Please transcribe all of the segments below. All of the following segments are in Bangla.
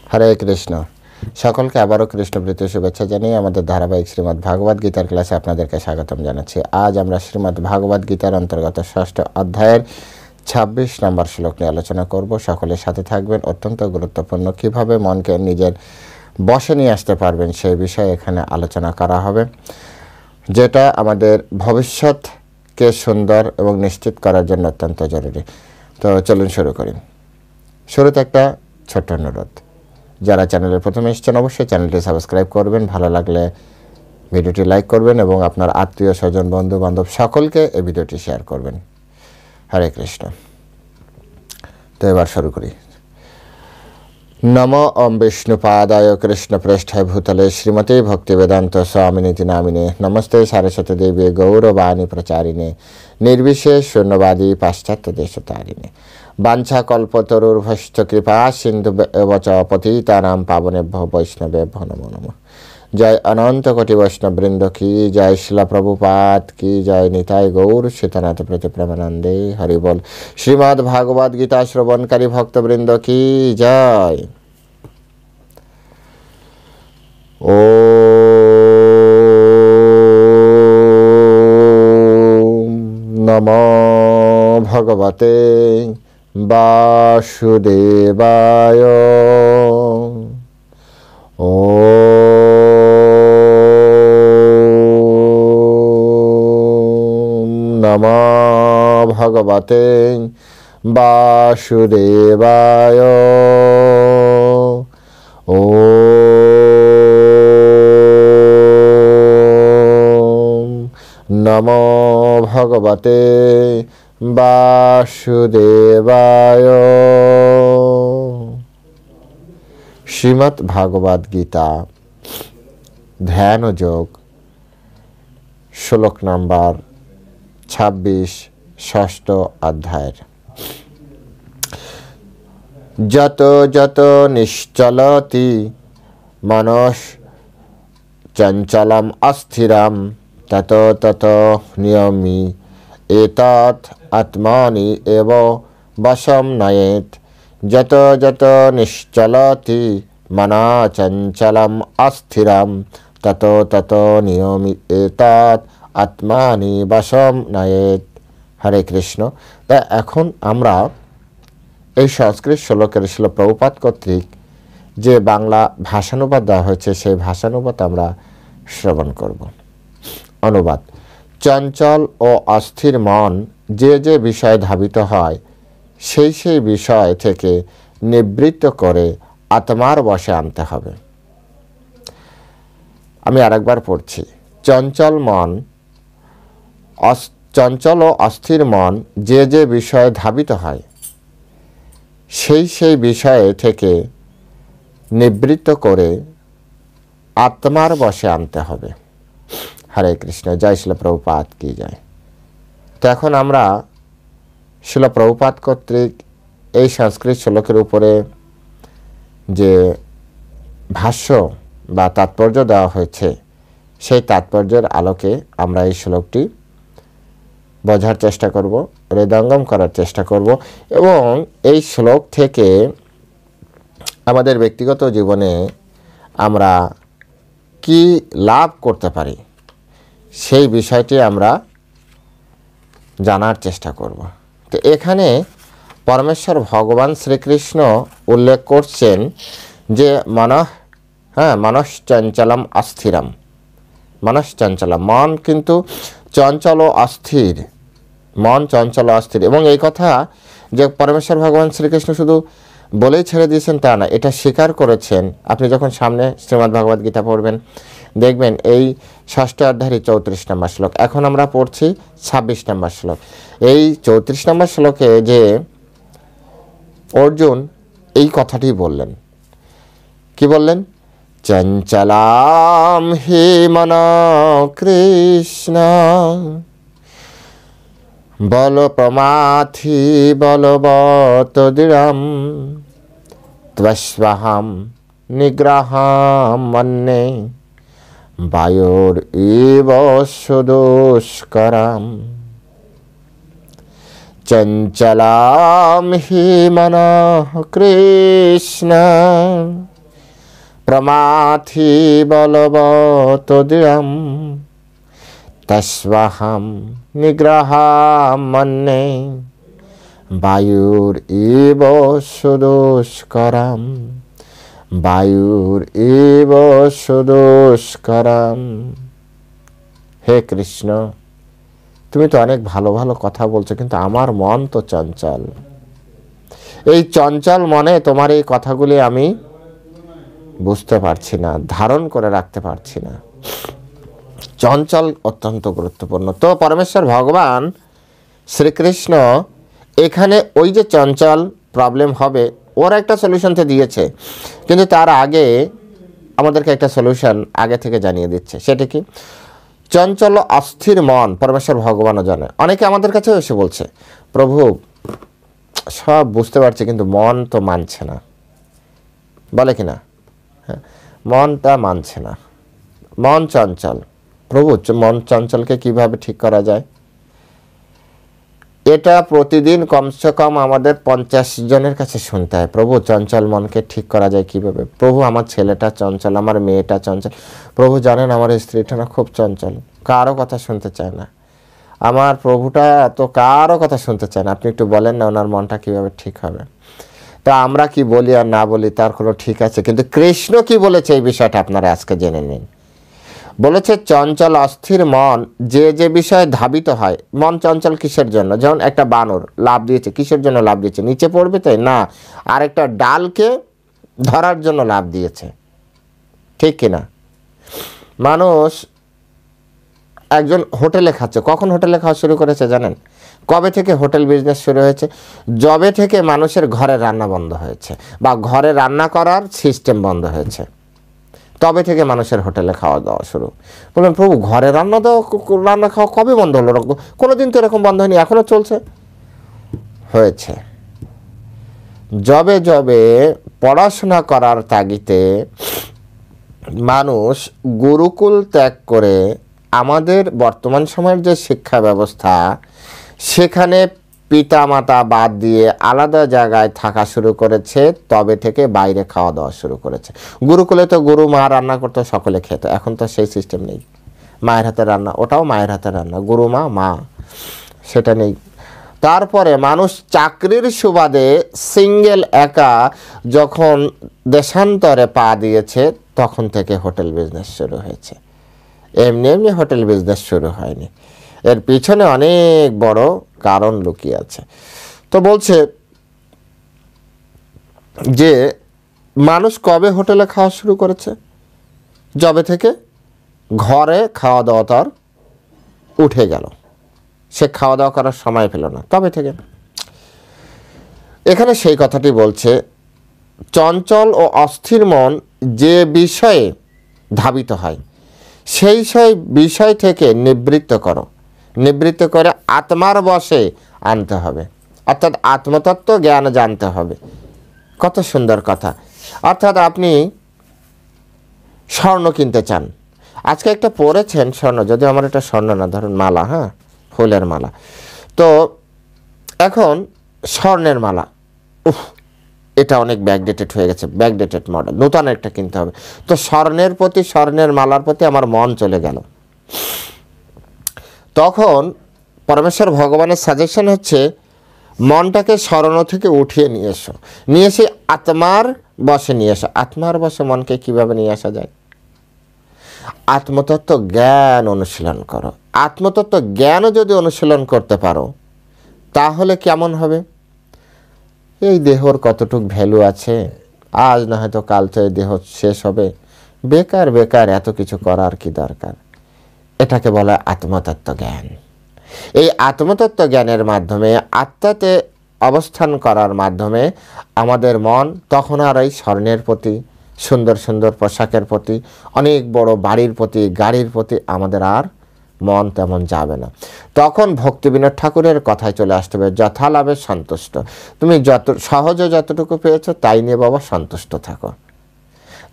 হরে কৃষ্ণ। সকলকে আবারও কৃষ্ণপ্রীতি শুভেচ্ছা জানিয়ে আমাদের ধারাবাহিক শ্রীমদ্ ভাগবত গীতার ক্লাসে আপনাদেরকে স্বাগতম জানাচ্ছি। আজ আমরা শ্রীমদ্ ভাগবত গীতার অন্তর্গত 6ষ্ঠ অধ্যায়ের 26 নম্বর শ্লোক নিয়ে আলোচনা করব। সকলের সাথে থাকবেন। অত্যন্ত গুরুত্বপূর্ণ, কিভাবে মনকে নিজের বশে নিয়ে আসতে পারবেন সেই বিষয়ে এখানে আলোচনা করা হবে, যেটা আমাদের ভবিষ্যৎকে সুন্দর এবং নিশ্চিত করার জন্য অত্যন্ত জরুরি। তো চলুন শুরু করি। শুরুতে একটা ছোট্ট অনুরোধ, যারা চ্যানেলের প্রথমে এসেছেন অবশ্যই চ্যানেলটি সাবস্ক্রাইব করবেন, ভালো লাগলে ভিডিওটি লাইক করবেন এবং আপনার আত্মীয় স্বজন বন্ধু বান্ধব সকলকে এই ভিডিওটি শেয়ার করবেন। হরে কৃষ্ণ। তো এবার শুরু করি। নমো ওম বিষ্ণুপাদায় কৃষ্ণপ্রেষ্ঠায় ভূতলে শ্রীমতে ভক্তিবেদান্ত স্বামিনীতি নামিনে নমস্তে সারস্বতী দেবী গৌরবাণী প্রচারিণে নির্বিশেষ শূন্যবাদী পাশ্চাত্য দেশতারিণে বাঞ্ছা কল্পতরুর্ভশ্চ কৃপা সিন্ধু চ পতিতানাং পাবনেভ্যো বৈষ্ণবেভ্যো নমো নমঃ। জয় অনন্ত কোটি বৈষ্ণববৃন্দ কি জয়, শিলা প্রভুপাদ কি জয়, নিতাই গৌর সীতানাথ প্রতি প্রেমানন্দে হরি বল। শ্রীমদ্ ভাগবত গীতা শ্রবণকারী ভক্তবৃন্দ কি জয়। ওম নমো ভগবতে বাসুদেবায়। ওম নমো ভগবতে বাসুদেবায়। ওম নমো ভগবতে বাসুদেবায়। শ্রীমদ্ ভাগবত গীতা ধ্যান ও যোগ শ্লোক নম্বর 26 ষষ্ঠ অধ্যায়ের। যত যত নিশ্চলতি মনস চঞ্চলম অস্থিরম তত তত নিয়মি এতৎ আত্মানি এব বশম নয়েত। যত যত নিশ্চলতি মনা চঞ্চলম অস্থিরম তত তত নিয়মি এতৎ আত্মানি বশম নয়েত। হরে কৃষ্ণ। তা এখন আমরা এই সংস্কৃত শ্লোকের শিল প্রভুপাদ কর্তৃক যে বাংলা ভাষানুবাদ দেওয়া হয়েছে সেই ভাষানুবাদ আমরা শ্রবণ করব। অনুবাদ: চঞ্চল ও অস্থির মন যে যে বিষয়ে ধাবিত হয় সেই সেই বিষয় থেকে নিবৃত্ত করে আত্মার বশে আনতে হবে। আমি আরেকবার পড়ছি। চঞ্চল ও অস্থির মন যে যে বিষয়ে ধাবিত হয় সেই সেই বিষয়ে থেকে নিবৃত্ত করে আত্মার বশে আনতে হবে। হরে কৃষ্ণ। জয় শিল প্রভুপাদ কি জয়। তো এখন আমরা শিল প্রভুপাদ কর্তৃক এই সংস্কৃত শ্লোকের উপরে যে ভাষ্য বা তাৎপর্য দেওয়া হয়েছে সেই তাৎপর্যের আলোকে আমরা এই শ্লোকটি বোঝার চেষ্টা করব, হৃদয়ঙ্গম করার চেষ্টা করব এবং এই শ্লোক থেকে আমাদের ব্যক্তিগত জীবনে আমরা কি লাভ করতে পারি সেই বিষয়টি আমরা জানার চেষ্টা করব। তো এখানে পরমেশ্বর ভগবান শ্রীকৃষ্ণ উল্লেখ করছেন যে মনশ্চঞ্চলম অস্থিরম। মনশ্চঞ্চলম, মন কিন্তু চঞ্চল ও অস্থির, মন চঞ্চল ও অস্থির। এবং এই কথা যে পরমেশ্বর ভগবান শ্রীকৃষ্ণ শুধু বলেই ছেড়ে দিয়েছেন তা না, এটা স্বীকার করেছেন। আপনি যখন সামনে শ্রীমদ্ ভাগবত গীতা পড়বেন দেখবেন এই 6ষ্ঠ অধ্যায়ের 34 নম্বর শ্লোক। এখন আমরা পড়ছি 26 নম্বর শ্লোক। এই 34 নম্বর শ্লোকে যে অর্জুন এই কথাটি বললেন, কি বললেন? চঞ্চলাম হি মন কৃষ্ণ বল প্রমাথি বলবত দৃঢ়ম ত্বস্বাহম নিগ্রহাম মন্যে বায়োর ইব সুদুষ্করম। চঞ্চলাম হি মনঃ কৃষ্ণ প্রমাথি বলবতোদ্যম তস্বাহম নিগ্রহাম মন্যে বায়ুর ইব সুদুষ্করম বায়ুর ইব সুদুষ্করম। হে কৃষ্ণ, তুমি তো অনেক ভালো ভালো কথা বলছো, কিন্তু আমার মন তো চঞ্চল। এই চঞ্চল মনে তোমার এই কথাগুলি আমি বুঝতে পারছি না, ধারণ করে রাখতে পারছি না। চঞ্চল অত্যন্ত গুরুত্বপূর্ণ। তো পরমেশ্বর ভগবান শ্রীকৃষ্ণ এখানে ওই যে চঞ্চল প্রবলেম হবে ওর একটা সলিউশন তো দিয়েছে, কিন্তু তার আগে আমাদেরকে একটা সলিউশন আগে থেকে জানিয়ে দিচ্ছে। সেটা কি? চঞ্চল অস্থির মন পরমেশ্বর ভগবানও জানে। অনেকে আমাদের কাছেও এসে বলছে, প্রভু সব বুঝতে পারছি কিন্তু মন তো মানছে না, বলে কি না? হ্যাঁ, মনটা মানছে না, মন চঞ্চল। প্রভু মন চঞ্চলকে কিভাবে ঠিক করা যায়? এটা প্রতিদিন কমসে কম আমাদের 50 জনের কাছে শুনতে হয়, প্রভু চঞ্চল মনকে ঠিক করা যায় কিভাবে? প্রভু আমার ছেলেটা চঞ্চল, আমার মেয়েটা চঞ্চল, প্রভু জানেন আমার স্ত্রীটা না খুব চঞ্চল, কারো কথা শুনতে চায় না, আমার প্রভুটা তো কারো কথা শুনতে চায় না, আপনি একটু বলেন না ওনার মনটা কিভাবে ঠিক হবে। তো আমরা কি বলি আর না বলি তার কোনো ঠিক আছে, কিন্তু কৃষ্ণ কি বলেছে এই বিষয়টা আপনারা আজকে জেনে নিন। বলেছে চঞ্চল অস্থির মন যে যে বিষয়ে ধাবিত হয়। মন চঞ্চল কিসের জন্য? যেমন একটা বানর লাফ দিয়েছে, কিসের জন্য লাফ দিয়েছে? নিচে পড়বে তাই না, আর একটা ডালকে ধরার জন্য লাফ দিয়েছে, ঠিক কিনা? মানুষ একজন হোটেলে খাচ্ছে, কখন হোটেলে খাওয়া শুরু করেছে জানেন? কবে থেকে হোটেল বিজনেস শুরু হয়েছে? যবে থেকে মানুষের ঘরে রান্না বন্ধ হয়েছে বা ঘরে রান্না করার সিস্টেম বন্ধ হয়েছে, তবে থেকে মানুষের হোটেলে খাওয়া দাওয়া শুরু। বললেন প্রভু ঘরে রান্না খাওয়া কবে বন্ধ হলো? কোনোদিন তো এরকম বন্ধ হয়নি, এখনো চলছে। হয়েছে যবে যবে পড়াশোনা করার তাগিদে মানুষ গুরুকুল ত্যাগ করে আমাদের বর্তমান সময়ের যে শিক্ষা ব্যবস্থা, সেখানে পিতামাতা বাদ দিয়ে আলাদা জায়গায় থাকা শুরু করেছে, তবে থেকে বাইরে খাওয়া দাওয়া শুরু করেছে। গুরুকুলে তো গুরু মা রান্না করতো, সকলে খেত, এখন তো সেই সিস্টেম নেই। মায়ের হাতে রান্না, ওটাও মায়ের হাতে রান্না, গুরু মা সেটা নেই। তারপরে মানুষ চাকরির সুবাদে সিঙ্গেল একা যখন দেশান্তরে পা দিয়েছে, তখন থেকে হোটেল বিজনেস শুরু হয়েছে। এমনি এমনি হোটেল বিজনেস শুরু হয়নি, এর পিছনে অনেক বড় কারণ লুকিয়ে আছে। তো বলছে যে মানুষ কবে হোটেলে খাওয়া শুরু করেছে? যবে থেকে ঘরে খাওয়া দাওয়া তার উঠে গেল, সে খাওয়া দাওয়া করার সময় পেল না, তবে থেকে। এখানে সেই কথাটি বলছে, চঞ্চল ও অস্থির মন যে বিষয়ে ধাবিত হয় সেই বিষয় থেকে নিবৃত্ত করো, নিবৃত্ত করে আত্মার বশে আনতে হবে, অর্থাৎ আত্মতত্ত্ব জ্ঞান জানতে হবে। কত সুন্দর কথা। অর্থাৎ আপনি স্বর্ণ কিনতে চান, আজকে একটা পরেছেন স্বর্ণ, যদি আমার এটা স্বর্ণ না, ধরুন মালা, হ্যাঁ ফুলের মালা, তো এখন স্বর্ণের মালা, এটা অনেক ব্যাকডেটেড হয়ে গেছে, ব্যাকডেটেড মডেল, নতুন একটা কিনতে হবে। তো স্বর্ণের প্রতি, স্বর্ণের মালার প্রতি আমার মন চলে গেল। তখন পরমেশ্বর ভগবানের সাজেশন হচ্ছে মনটাকে স্মরণ থেকে উঠিয়ে নিয়ে এসো, নিয়ে এসে আত্মার বশে নিয়ে এসো। আত্মার বশে মনকে কিভাবে নিয়ে আসা যায়? আত্মতত্ত্ব জ্ঞান অনুশীলন করো। আত্মতত্ত্ব জ্ঞান যদি অনুশীলন করতে পারো তাহলে কেমন হবে? এই দেহর কতটুক ভ্যালু আছে, আজ না হয়তো কাল তো এই দেহ শেষ হবে, বেকার বেকার এত কিছু করার কি দরকার? এটাকে বলা আত্মতত্ত্ব জ্ঞান। এই আত্মতত্ত্ব জ্ঞানের মাধ্যমে, আত্মাতে অবস্থান করার মাধ্যমে আমাদের মন তখন আর এই স্বর্ণের প্রতি, সুন্দর সুন্দর পোশাকের প্রতি, অনেক বড় বাড়ির প্রতি, গাড়ির প্রতি আমাদের আর মন তেমন যাবে না। তখন ভক্তিবিনোদ ঠাকুরের কথায় চলে আসতে হবে, যথা লাভে সন্তুষ্ট। তুমি যত সহজে যতটুকু পেয়েছো তাই নিয়ে বাবা সন্তুষ্ট থাকো,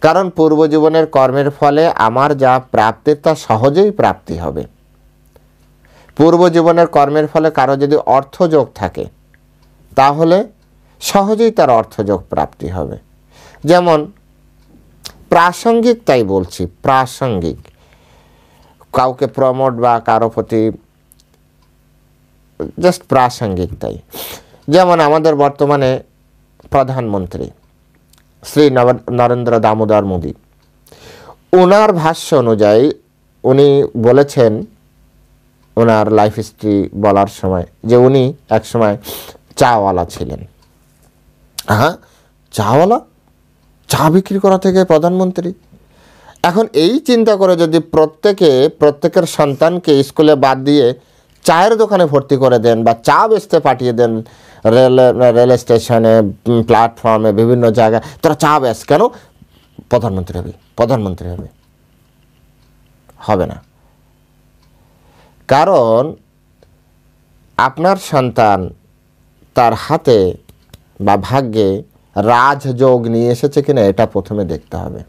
কারণ পূর্বজীবনের কর্মের ফলে আমার যা প্রাপ্তির তা সহজেই প্রাপ্তি হবে। পূর্বজীবনের কর্মের ফলে কারো যদি অর্থযোগ থাকে তাহলে সহজেই তার অর্থযোগ প্রাপ্তি হবে। যেমন প্রাসঙ্গিক, তাই বলছি প্রাসঙ্গিক, কাউকে প্রমোট বা কারো প্রতি জাস্ট প্রাসঙ্গিক। তাই যেমন আমাদের বর্তমানে প্রধানমন্ত্রী শ্রী নরেন্দ্র দামোদর মোদী, ওনার ভাষ্য অনুযায়ী উনি বলেছেন ওনার লাইফ হিস্ট্রি বলার সময় যে উনি একসময় চাওয়ালা ছিলেন। হ্যাঁ, চাওয়ালা, চা বিক্রি করা থেকে প্রধানমন্ত্রী। এখন এই চিন্তা করে যদি প্রত্যেকের সন্তানকে স্কুলে বাদ দিয়ে চায়ের দোকানে ভর্তি করে দেন বা চা বেচতে পাঠিয়ে দেন, রেল স্টেশনে, প্ল্যাটফর্মে, বিভিন্ন জায়গায় তোরা চা বেচ, কেন? প্রধানমন্ত্রী হবে। হবে না, কারণ আপনার সন্তান তার হাতে বা ভাগ্যে রাজযোগ নিয়ে এসেছে কিনা এটা প্রথমে দেখতে হবে।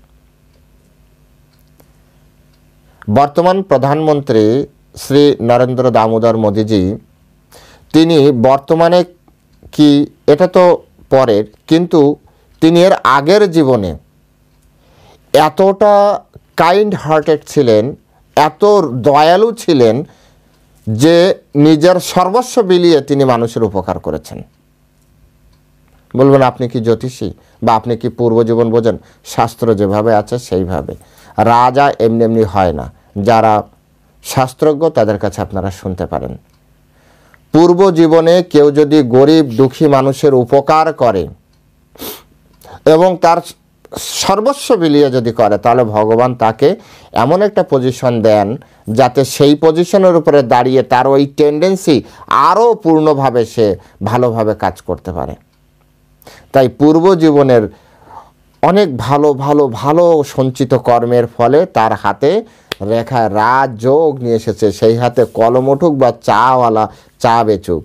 বর্তমান প্রধানমন্ত্রী শ্রী নরেন্দ্র দামোদর মোদীজি, তিনি বর্তমানে কি এটা তো পরের, কিন্তু তিনি এর আগের জীবনে এতটা কাইন্ড হার্টেড ছিলেন, এত দয়ালু ছিলেন যে নিজের সর্বস্ব বিলিয়ে তিনি মানুষের উপকার করেছেন। বলবেন আপনি কি জ্যোতিষী বা আপনি কি পূর্বজীবন বোঝেন? শাস্ত্র যেভাবে আছে সেইভাবে। রাজা এমনি এমনি হয় না। যারা শাস্ত্রজ্ঞ তাদের কাছে আপনারা শুনতে পারেন। পূর্ব জীবনে কেউ যদি গরিব দুঃখী মানুষের উপকার করে এবং তার সর্বস্ব বিলিয়ে যদি করে, তাহলে ভগবান তাকে এমন একটা পজিশন দেন যাতে সেই পজিশনের উপরে দাঁড়িয়ে তার ওই টেন্ডেন্সি আরও পূর্ণভাবে সে ভালোভাবে কাজ করতে পারে। তাই পূর্ব জীবনের অনেক ভালো ভালো ভালো সঞ্চিত কর্মের ফলে তার হাতে রেখা রাজযোগ নিয়ে এসেছে। সেই হাতে কলম উঠুক বা চাওয়ালা চা বেচুক,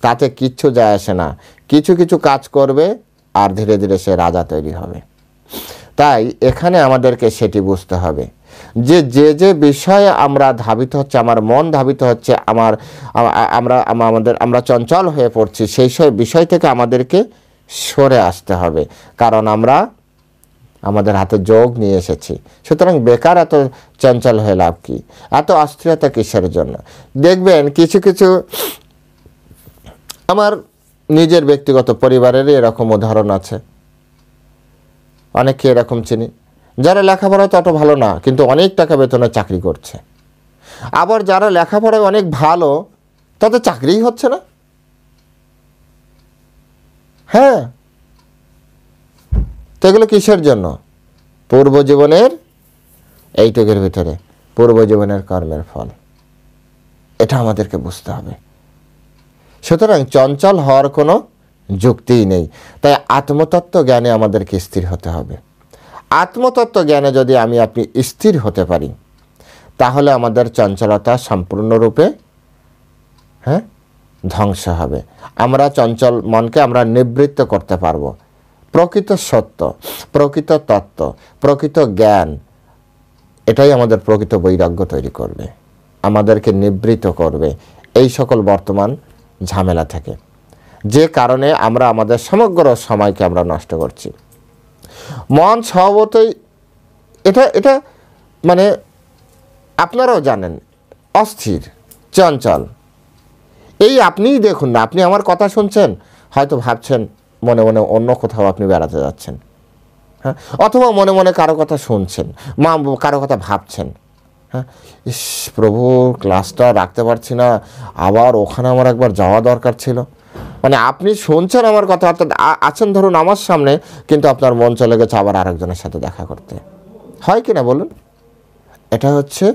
তাতে কিচ্ছু যায় আসে না। কিছু কিছু কাজ করবে আর ধীরে ধীরে সে রাজা তৈরি হবে। তাই এখানে আমাদেরকে সেটি বুঝতে হবে যে যে বিষয়ে আমরা ধাবিত হচ্ছে, আমার মন ধাবিত হচ্ছে, আমরা চঞ্চল হয়ে পড়ছি, সেই সব বিষয় থেকে আমাদেরকে সরে আসতে হবে। কারণ আমরা আমাদের হাতে যোগ নিয়ে এসেছি। সুতরাং বেকার এত চঞ্চল হয়ে লাভ কি? এত অস্থিরতা কিসের জন্য? দেখবেন কিছু কিছু আমার নিজের ব্যক্তিগত পরিবারেরই এরকম উদাহরণ আছে। অনেককে এরকম চিনি যারা লেখাপড়ায় তো অত ভালো না, কিন্তু অনেক টাকা বেতনে চাকরি করছে। আবার যারা লেখাপড়ায় অনেক ভালো, তাদের চাকরিই হচ্ছে না। হ্যাঁ, তো এগুলো কিসের জন্য? পূর্বজীবনের এইটুকের ভিতরে পূর্বজীবনের কর্মের ফল। এটা আমাদেরকে বুঝতে হবে। সুতরাং চঞ্চল হওয়ার কোনো যুক্তিই নেই। তাই আত্মতত্ত্ব জ্ঞানে আমাদেরকে স্থির হতে হবে। আত্মতত্ত্ব জ্ঞানে যদি আপনি স্থির হতে পারি, তাহলে আমাদের চঞ্চলতা সম্পূর্ণরূপে ধ্বংস হবে। আমরা চঞ্চল মনকে আমরা নিবৃত্ত করতে পারবো। প্রকৃত সত্য, প্রকৃত তত্ত্ব, প্রকৃত জ্ঞান, এটাই আমাদের প্রকৃত বৈরাগ্য তৈরি করবে, আমাদেরকে নিবৃত্ত করবে এই সকল বর্তমান ঝামেলা থেকে, যে কারণে আমরা আমাদের সমগ্র সময়কে আমরা নষ্ট করছি। মন স্বভাবতই এটা মানে আপনারাও জানেন অস্থির, চঞ্চল। এই আপনিই দেখুন না, আপনি আমার কথা শুনছেন, হয়তো ভাবছেন মনে মনে অন্য কোথাও আপনি বেড়াতে যাচ্ছেন, হ্যাঁ, অথবা মনে মনে কারো কথা শুনছেন, কারো কথা ভাবছেন, হ্যাঁ, ইস প্রভু ক্লাসটা রাখতে পারছি না, আবার ওখানে আমার একবার যাওয়া দরকার ছিল। মানে আপনি শুনছেন আমার কথা, অর্থাৎ আছেন ধরুন আমার সামনে, কিন্তু আপনার মন চলে গেছে আবার আরেকজনের সাথে দেখা করতে। হয় কি না বলুন? এটা হচ্ছে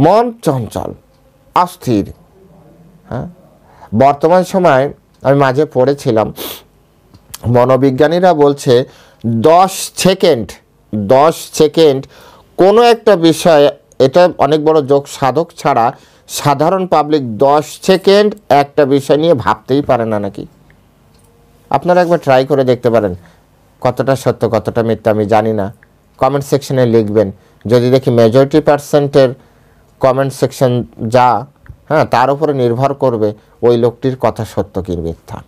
মন চঞ্চল, অস্থির। হ্যাঁ, বর্তমান সময় আমি মাঝে পড়েছিলাম, মনোবিজ্ঞানীরা বলছে 10 সেকেন্ড কোনো একটা বিষয়, এটা অনেক বড় যোগ সাধক ছাড়া সাধারণ পাবলিক 10 সেকেন্ড একটা বিষয় নিয়ে ভাবতেই পারে না নাকি। আপনারা একবার ট্রাই করে দেখতে পারেন, কতটা সত্য কতটা মিথ্যা আমি জানি না, কমেন্ট সেকশনে লিখবেন। যদি দেখি মেজরিটি পার্সেন্টের কমেন্ট সেকশন যা, হ্যাঁ, তার উপরে নির্ভর করবে ওই লোকটির কথা সত্য কি মিথ্যা।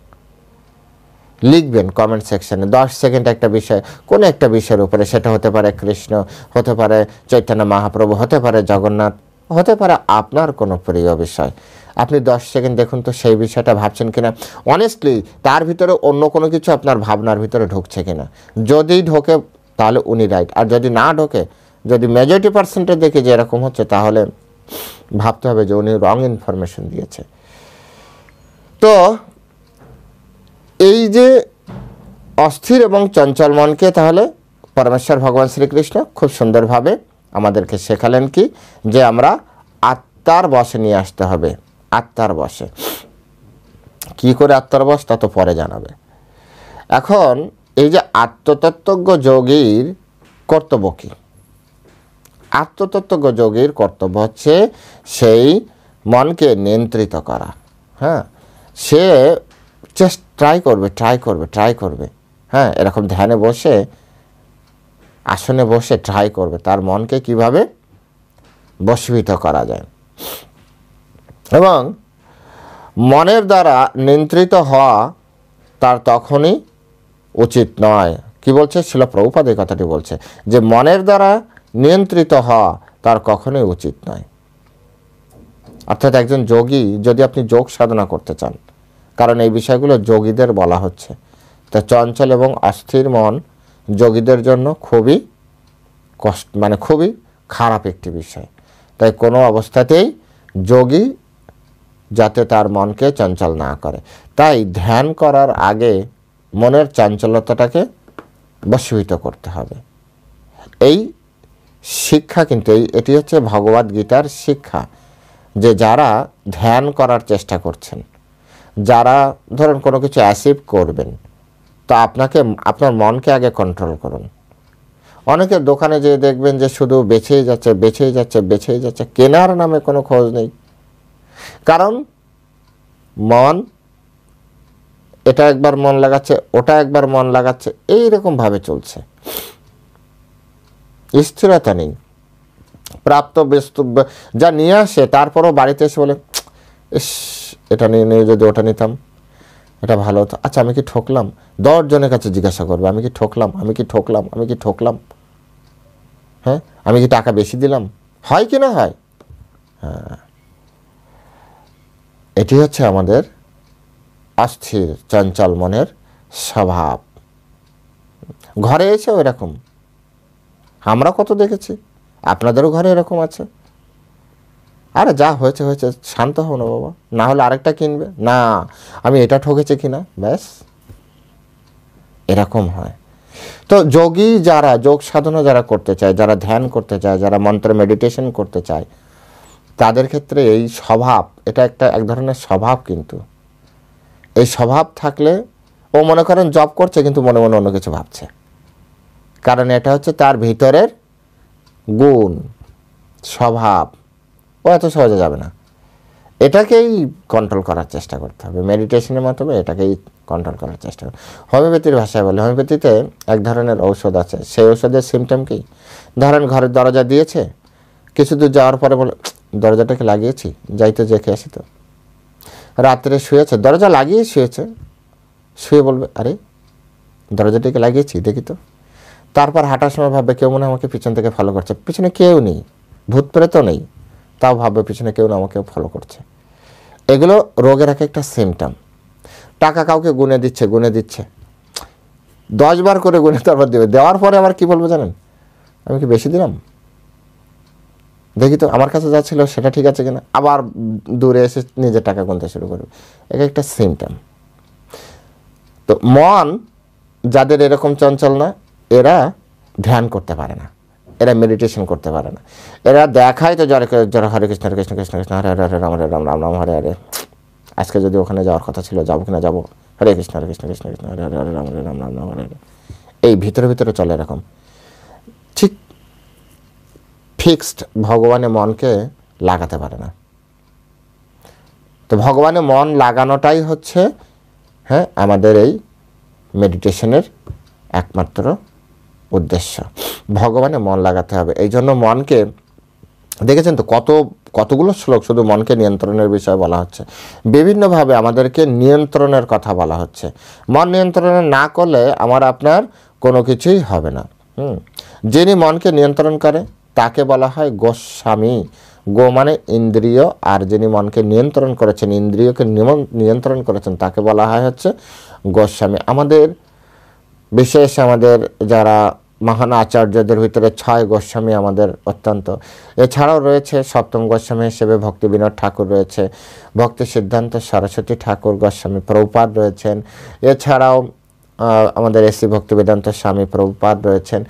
লিখবেন কমেন্ট সেকশনে 10 সেকেন্ড একটা বিষয়, কোনো একটা বিষয়ের উপরে, সেটা হতে পারে কৃষ্ণ, হতে পারে চৈতন্য মহাপ্রভু, হতে পারে জগন্নাথ, হতে পারে আপনার কোনো প্রিয় বিষয়। আপনি 10 সেকেন্ড দেখুন তো সেই বিষয়টা ভাবছেন কিনা, অনেস্টলি তার ভিতরে অন্য কোনো কিছু আপনার ভাবনার ভিতরে ঢুকছে কিনা। যদি ঢোকে তাহলে উনি রাইট, আর যদি না ঢোকে, যদি মেজরিটি পার্সেন্টে দেখে যে এরকম হচ্ছে, তাহলে ভাবতে হবে যে উনি রং ইনফরমেশন দিয়েছে। তো এই যে অস্থির এবং চঞ্চল মনকে তাহলে পরমেশ্বর ভগবান শ্রীকৃষ্ণ খুব সুন্দরভাবে আমাদেরকে শেখালেন কি, যে আমরা আত্মার বশে নিয়ে আসতে হবে। আত্মার বশে কি করে আত্মার বশ, তা তো পরে জানাবে। এখন এই যে আত্মতত্ত্বজ্ঞ যোগীর কর্তব্য কি? আত্মতত্ত্বজ্ঞ যোগীর কর্তব্য হচ্ছে সেই মনকে নিয়ন্ত্রিত করা। হ্যাঁ, সে ট্রাই করবে। হ্যাঁ, এরকম ধ্যানে বসে, আসনে বসে ট্রাই করবে তার মনকে কিভাবে বশীভূত করা যায়। এবং মনের দ্বারা নিয়ন্ত্রিত হওয়া তার তখনই উচিত নয়। কি বলছে শিল প্রভুপাদ এই কথাটি বলছে, যে মনের দ্বারা নিয়ন্ত্রিত হওয়া তার কখনোই উচিত নয়। অর্থাৎ একজন যোগী, যদি আপনি যোগ সাধনা করতে চান, কারণ এই বিষয়গুলো যোগীদের বলা হচ্ছে, তা চঞ্চল এবং অস্থির মন যোগীদের জন্য খুবই খুবই খারাপ একটি বিষয়। তাই কোনো অবস্থাতেই যোগী যাতে তার মনকে চঞ্চল না করে, তাই ধ্যান করার আগে মনের চাঞ্চল্যতাটাকে বশীভূত করতে হবে। এই শিক্ষা কিন্তু এটি হচ্ছে ভগবদ গীতার শিক্ষা, যে যারা ধ্যান করার চেষ্টা করছেন, যারা ধরুন কোনো কিছু অ্যাচিভ করবেন, তো আপনার মনকে আগে কন্ট্রোল করুন। অনেকে দোকানে যেয়ে দেখবেন যে শুধু বেছেই যাচ্ছে, কেনার নামে কোনো খোঁজ নেই। কারণ মন এটা একবার মন লাগাচ্ছে, ওটা একবার মন লাগাচ্ছে, এইরকমভাবে চলছে, স্থিরতা নেই। প্রাপ্ত বস্তু যা নিয়ে আসে, তারপরও বাড়িতে এসে বলে, ইস এটা নিয়ে যদি ওটা নিতাম এটা ভালো হতো। আচ্ছা আমি কি ঠকলাম? 10 জনের কাছে জিজ্ঞাসা করবে, আমি কি ঠকলাম? হ্যাঁ, আমি কি টাকা বেশি দিলাম? হয় কি না হয়? হ্যাঁ, এটি হচ্ছে আমাদের অস্থির চঞ্চল মনের স্বভাব। ঘরে এসেও এরকম আমরা কত দেখেছি, আপনাদেরও ঘরে এরকম আছে। আরে যা হয়েছে শান্ত হও না বাবা, না হলে আরেকটা কিনবে, না আমি এটা ঠকেছি কিনা, ব্যাস এরকম হয়। তো যোগী যারা যোগ সাধনা যারা করতে চায়, যারা ধ্যান করতে চায়, যারা মন্ত্র মেডিটেশন করতে চায়, তাদের ক্ষেত্রে এই স্বভাব, এটা এক ধরনের স্বভাব। কিন্তু এই স্বভাব থাকলে ও মনে করেন জব করছে কিন্তু মনে মনে অন্য কিছু ভাবছে, কারণ এটা হচ্ছে তার ভিতরের গুণ, স্বভাব। ও এত সহজে যাবে না, এটাকেই কন্ট্রোল করার চেষ্টা করতে হবে। মেডিটেশনের মাধ্যমে এটাকেই কন্ট্রোল করার চেষ্টা করতে হবে। হোমিওপ্যাথির ভাষায় বলে, হোমিওপ্যাথিতে এক ধরনের ঔষধ আছে, সেই ঔষধের সিমটম কি, ধরেন ঘরের দরজা দিয়েছে, কিছু দূর যাওয়ার পরে বলে দরজাটাকে লাগিয়েছি, যাইতে যে খেয়ে আসি। তো রাত্রে শুয়েছে, দরজা লাগিয়ে শুয়ে বলবে আরে দরজাটাকে লাগিয়েছি দেখি তো। তারপর হাঁটার সময় ভাববে কেউ মনে আমাকে পিছন থেকে ফলো করছে, পিছনে কেউ নেই, ভূত প্রেত নেই, তাও ভাববে পিছনে কেউ না আমাকে ফলো করছে। এগুলো রোগের একটা সিমটম। টাকা কাউকে গুনে দিচ্ছে 10 বার করে গুনে তারপর দেবে, দেওয়ার পরে আবার কি বলবো জানেন, আমি কি বেশি দিলাম, দেখি তো আমার কাছে যা ছিল সেটা ঠিক আছে কিনা, আবার দূরে এসে নিজের টাকা গুনতে শুরু করবে। একটা সিমটম। তো মন যাদের এরকম চঞ্চল না, এরা ধ্যান করতে পারে না, এরা মেডিটেশন করতে পারে না। এরা দেখায় তো যারা হরে কৃষ্ণ কৃষ্ণ কৃষ্ণ কৃষ্ণ হরে হরে রাম হরে রাম রাম রাম হরে হরে, আজকে যদি ওখানে যাওয়ার কথা ছিল যাবো কিনা যাবো, হরে কৃষ্ণ কৃষ্ণ কৃষ্ণ হরে হরে হরে রাম হরে রাম রাম রাম হরে হরে, এই ভিতরে চলে এরকম। ঠিক ফিক্সড ভগবানে মনকে লাগাতে পারে না। তো ভগবানে মন লাগানোটাই হচ্ছে আমাদের এই মেডিটেশনের একমাত্র উদ্দেশ্য। ভগবানে মন লাগাতে হবে। এই জন্য মনকে দেখেছেন তো কতগুলো শ্লোক শুধু মনকে নিয়ন্ত্রণের বিষয়ে বলা হচ্ছে। বিভিন্নভাবে আমাদেরকে নিয়ন্ত্রণের কথা বলা হচ্ছে। মন নিয়ন্ত্রণে না করলে আমার আপনার কোনো কিছুই হবে না। যিনি মনকে নিয়ন্ত্রণ করে তাকে বলা হয় গোস্বামী। গো মানে ইন্দ্রিয়, আর যিনি মনকে নিয়ন্ত্রণ করেছেন, ইন্দ্রিয়কে নিয়ন্ত্রণ করেছেন, তাকে বলা হয় হচ্ছে গোস্বামী। আমাদের বিশেষ আমাদের যারা মহান আচার্যদের ভিতরে 6 গোস্বামী আমাদের অত্যন্ত। এছাড়াও রয়েছে 7ম গোস্বামী হিসেবে ভক্তি বিনোদ ঠাকুর রয়েছে, ভক্তি সিদ্ধান্ত সরস্বতী ঠাকুর গোস্বামী প্রভুপাদ রয়েছেন, এছাড়াও আমাদের এসি ভক্তি বেদান্ত স্বামী প্রভুপাদ রয়েছেন।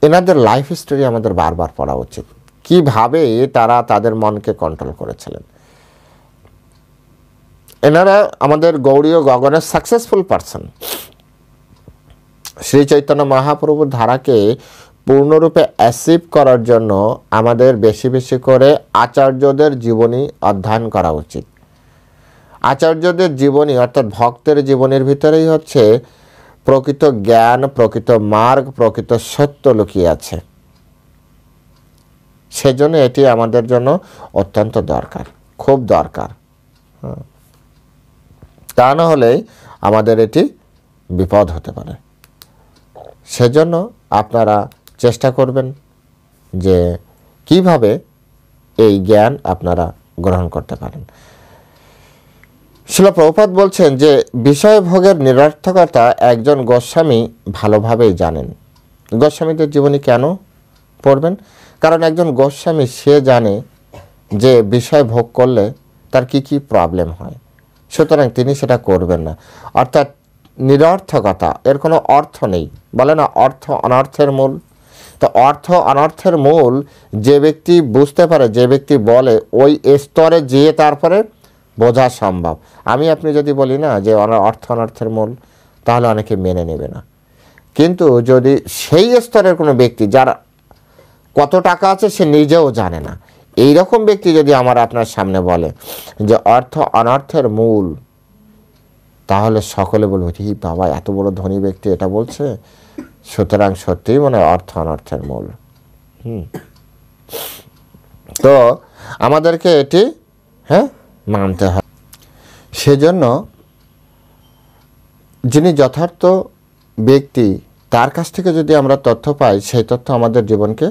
এনাদের লাইফ স্টোরি আমাদের বারবার পড়া উচিত, কিভাবে তারা তাদের মনকে কন্ট্রোল করেছিলেন। এনারা আমাদের গৌড়ীয় গগনের সাকসেসফুল পারসন। শ্রী চৈতন্য মহাপ্রভুর ধারাকে পূর্ণরূপে অ্যাচিভ করার জন্য আমাদের বেশি বেশি করে আচার্যদের জীবনী অধ্যয়ন করা উচিত। আচার্যদের জীবনী অর্থাৎ ভক্তের জীবনের ভিতরেই হচ্ছে প্রকৃত জ্ঞান, প্রকৃত মার্গ, প্রকৃত সত্য লুকিয়ে আছে। সেজন্য এটি আমাদের জন্য অত্যন্ত দরকার, খুব দরকার। তা না হলেই আমাদের এটি বিপদ হতে পারে। সেজন্য আপনারা চেষ্টা করবেন যে কিভাবে এই জ্ঞান আপনারা গ্রহণ করতে পারেন। শ্রীল প্রভুপাদ বলছেন যে বিষয় ভোগের নিরর্থকতা একজন গোস্বামী ভালোভাবেই জানেন। গোস্বামীদের জীবনী কেন পড়বেন? কারণ একজন গোস্বামী সে জানে যে বিষয় ভোগ করলে তার কি কি প্রবলেম হয়, সুতরাং তিনি সেটা করবেন না। অর্থাৎ নিরর্থকতা, এর কোনো অর্থ নেই। বলে না অর্থ অনর্থের মূল। তো অর্থ অনর্থের মূল যে ব্যক্তি বুঝতে পারে, যে ব্যক্তি বলে, ওই স্তরে যেয়ে তারপরে বোঝা সম্ভব। আমি আপনি যদি বলি না যে অর্থ অনর্থের মূল, তাহলে অনেকে মেনে নেবে না। কিন্তু যদি সেই স্তরের কোনো ব্যক্তি যার কত টাকা আছে সে নিজেও জানে না, এই রকম ব্যক্তি যদি আমার আপনার সামনে বলে যে অর্থ অনর্থের মূল, তাহলে সকলে বলবে কি বাবা এত বড় ধনী ব্যক্তি এটা বলছে, সুতরাং সত্যিই মনে হয় অর্থ অনর্থের মূল। তো আমাদেরকে এটি মানতে হবে। সেজন্য যিনি যথার্থ ব্যক্তি তার কাছ থেকে যদি আমরা তথ্য পাই, সেই তথ্য আমাদের জীবনকে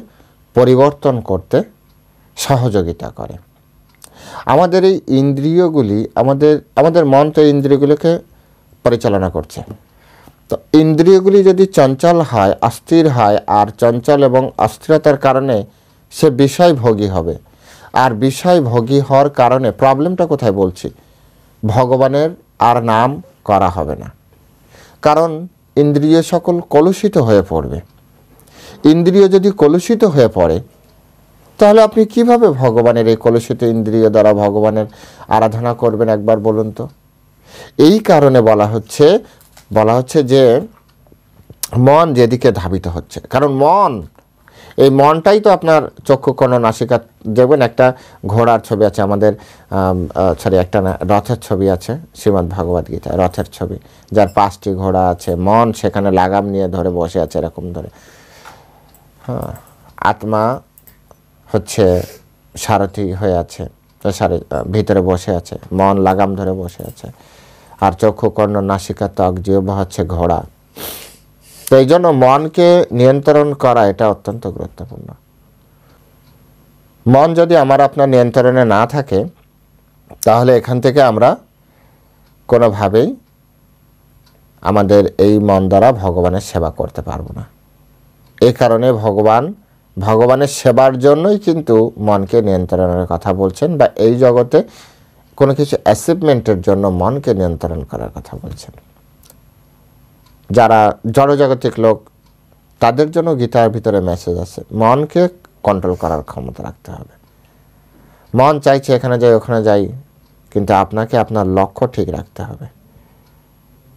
পরিবর্তন করতে সহযোগিতা করে। আমাদের এই ইন্দ্রিয়গুলি, আমাদের মন তো ইন্দ্রিয়গুলোকে পরিচালনা করছে। তো ইন্দ্রিয়গুলি যদি চঞ্চল হয়, অস্থির হয়, আর চঞ্চল এবং অস্থিরতার কারণে সে বিষয়ভোগী হবে। আর বিষয়ভোগী হওয়ার কারণে প্রবলেমটা কোথায় বলছি, ভগবানের আর নাম করা হবে না। কারণ ইন্দ্রিয় সকল কলুষিত হয়ে পড়বে। ইন্দ্রিয় যদি কলুষিত হয়ে পড়ে, তাহলে আপনি কিভাবে ভগবানের এই কলুষিত ইন্দ্রিয় দ্বারা ভগবানের আরাধনা করবেন একবার বলুন তো। এই কারণে বলা হচ্ছে যে মন যেদিকে ধাবিত হচ্ছে, কারণ এই মনটাই তো আপনার চক্ষু কর্ণ নাসিকা। দেখবেন একটা ঘোড়ার ছবি আছে আমাদের, একটা রথের ছবি আছে শ্রীমদ্ ভগবদ গীতায়, রথের ছবি, যার 5টি ঘোড়া আছে, মন সেখানে লাগাম নিয়ে ধরে বসে আছে এরকম ধরে। আত্মা হচ্ছে সারথি হয়ে আছে, ভিতরে বসে আছে, মন লাগাম ধরে বসে আছে, আর চক্ষু কর্ণ নাসিকা ত্বক জিহ্বা হচ্ছে ঘোড়া। তো এই জন্য মনকে নিয়ন্ত্রণ করা এটা অত্যন্ত গুরুত্বপূর্ণ। মন যদি আমার আপনার নিয়ন্ত্রণে না থাকে, তাহলে এখান থেকে আমরা কোনোভাবেই আমাদের এই মন দ্বারা ভগবানের সেবা করতে পারবো না। এই কারণে ভগবানের সেবার জন্যই কিন্তু মনকে নিয়ন্ত্রণের কথা বলছেন, বা এই জগতে কোনো কিছু অ্যাচিভমেন্টের জন্য মনকে নিয়ন্ত্রণ করার কথা বলছেন। যারা জড়জাগতিক লোক, তাদের জন্য গীতার ভিতরে মেসেজ আছে, মনকে কন্ট্রোল করার ক্ষমতা রাখতে হবে। মন চাইছে এখানে যাই ওখানে যাই, কিন্তু আপনাকে আপনার লক্ষ্য ঠিক রাখতে হবে,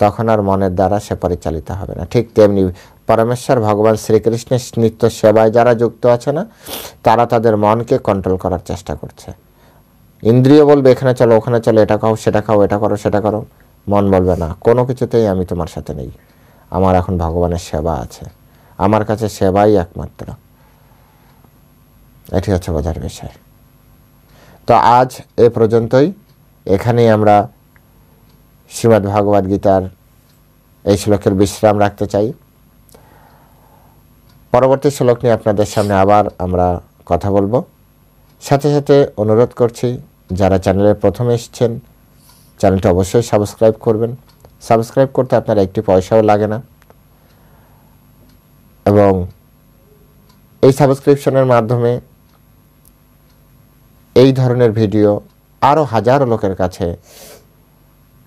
তখন আর মনের দ্বারা সে পরিচালিত হবে না। ঠিক তেমনি পরমেশ্বর ভগবান শ্রীকৃষ্ণের নিত্য সেবায় যারা যুক্ত আছে না, তারা তাদের মনকে কন্ট্রোল করার চেষ্টা করছে। ইন্দ্রিয় বলবে এখানে চলো ওখানে চলো, এটা খাও সেটা খাও, এটা করো সেটা করো। মন বলবে না, কোনো কিছুতেই আমি তোমার সাথে নেই, আমার এখন ভগবানের সেবা আছে, আমার কাছে সেবাই একমাত্র। এটি হচ্ছে বোঝার বিষয়। তো আজ এ পর্যন্তই। এখানেই আমরা শ্রীমদ্ ভগবদ গীতার এই শ্লোকের বিশ্রাম রাখতে চাই। পরবর্তী শ্লোক নিয়ে আপনাদের সামনে আবার আমরা কথা বলবো। সাথে সাথে অনুরোধ করছি, যারা চ্যানেলে প্রথম এসেছেন চ্যানেলটি অবশ্যই সাবস্ক্রাইব করবেন। সাবস্ক্রাইব করতে আপনার একটি পয়সাও লাগে না, এবং এই সাবস্ক্রিপশনের মাধ্যমে এই ধরনের ভিডিও আরও হাজারো লোকের কাছে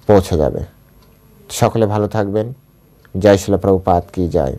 পৌঁছে যাবে। সকলে ভালো থাকবেন। জয় শিল প্রভুপাদ কি জয়।